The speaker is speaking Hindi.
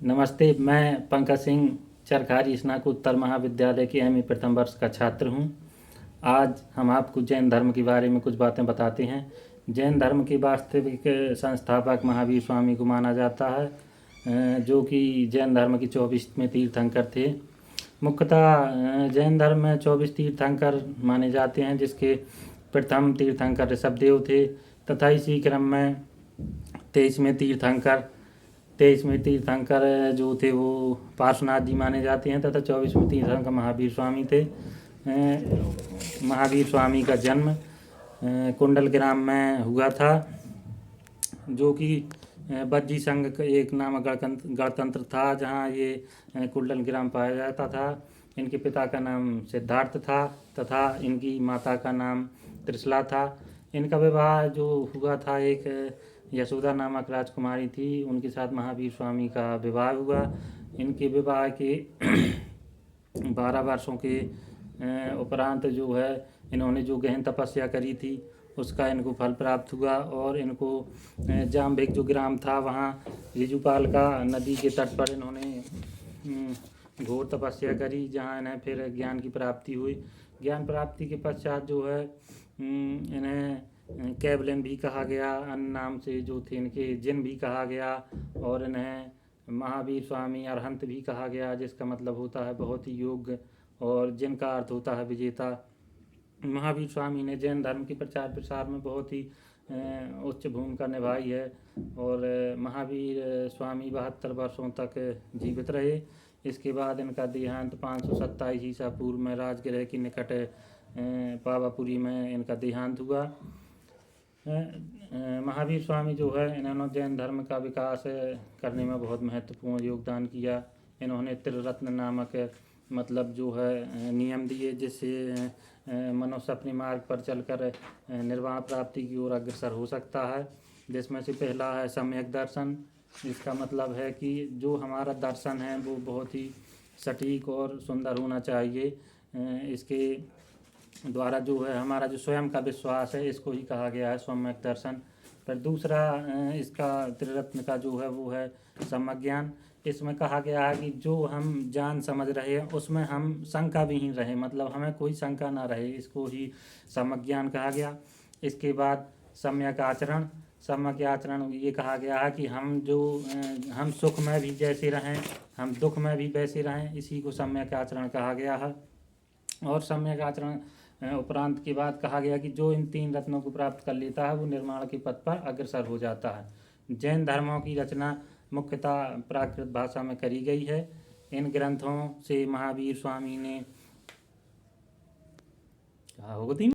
नमस्ते, मैं पंकज सिंह चरखारी स्नातकोत्तर महाविद्यालय के एमए प्रथम वर्ष का छात्र हूँ। आज हम आपको जैन धर्म के बारे में कुछ बातें बताते हैं। जैन धर्म के वास्तविक संस्थापक महावीर स्वामी को माना जाता है, जो कि जैन धर्म के 24वें तीर्थंकर थे। मुख्यतः जैन धर्म में 24 तीर्थंकर माने जाते हैं, जिसके प्रथम तीर्थंकर ऋषभदेव थे तथा इसी क्रम में 23वें तीर्थंकर जो थे वो पार्श्वनाथ जी माने जाते हैं तथा 24वें तीर्थंकर महावीर स्वामी थे। महावीर स्वामी का जन्म कुंडल ग्राम में हुआ था, जो कि बज्जी संघ का एक नामक गणतंत्र था, जहाँ ये कुंडल ग्राम पाया जाता था। इनके पिता का नाम सिद्धार्थ था तथा इनकी माता का नाम त्रिशला था। इनका विवाह जो हुआ था एक यशोदा नामक राजकुमारी थी, उनके साथ महावीर स्वामी का विवाह हुआ। इनके विवाह के 12 वर्षों के उपरांत जो है इन्होंने जो गहन तपस्या करी थी उसका इनको फल प्राप्त हुआ और इनको जाम्बिक जो ग्राम था वहाँ रिजुपाल का नदी के तट पर इन्होंने घोर तपस्या करी, जहाँ इन्हें फिर ज्ञान की प्राप्ति हुई। ज्ञान प्राप्ति के पश्चात जो है इन्हें कैबलिन भी कहा गया, अन्य नाम से जो थे इनके जिन भी कहा गया, और इन्हें महावीर स्वामी अरहंत भी कहा गया, जिसका मतलब होता है बहुत ही योग्य, और जिन का अर्थ होता है विजेता। महावीर स्वामी ने जैन धर्म के प्रचार प्रसार में बहुत ही उच्च भूमिका निभाई है और महावीर स्वामी 72 वर्षों तक जीवित रहे। इसके बाद इनका देहांत 527 ईसा पूर्व में राजगृह के निकट पावापुरी में इनका देहांत हुआ। महावीर स्वामी जो है इन्होंने जैन धर्म का विकास करने में बहुत महत्वपूर्ण योगदान किया। इन्होंने त्रिरत्न नामक मतलब जो है नियम दिए, जिससे मनुष्य अपने मार्ग पर चलकर निर्वाण प्राप्ति की ओर अग्रसर हो सकता है। जिसमें से पहला है सम्यक दर्शन। इसका मतलब है कि जो हमारा दर्शन है वो बहुत ही सटीक और सुंदर होना चाहिए। इसके द्वारा जो है हमारा जो स्वयं का विश्वास है इसको ही कहा गया है सम्यक दर्शन। पर दूसरा इसका त्रिरत्न का जो है वो है सम्यक ज्ञान। इसमें कहा गया है कि जो हम जान समझ रहे हैं उसमें हम शंका विहीन रहे, मतलब हमें कोई शंका ना रहे, इसको ही सम्यक ज्ञान कहा गया। इसके बाद सम्यक आचरण। सम्यक आचरण ये कहा गया है कि हम सुख में भी जैसे रहें, हम दुख में भी वैसे रहें, इसी को सम्यक आचरण कहा गया है। और सम्यक आचरण उपरांत के बाद कहा गया कि जो इन 3 रत्नों को प्राप्त कर लेता है वो निर्माण के पथ पर अग्रसर हो जाता है। जैन धर्मों की रचना मुख्यतः प्राकृत भाषा में करी गई है। इन ग्रंथों से महावीर स्वामी ने कहा होगा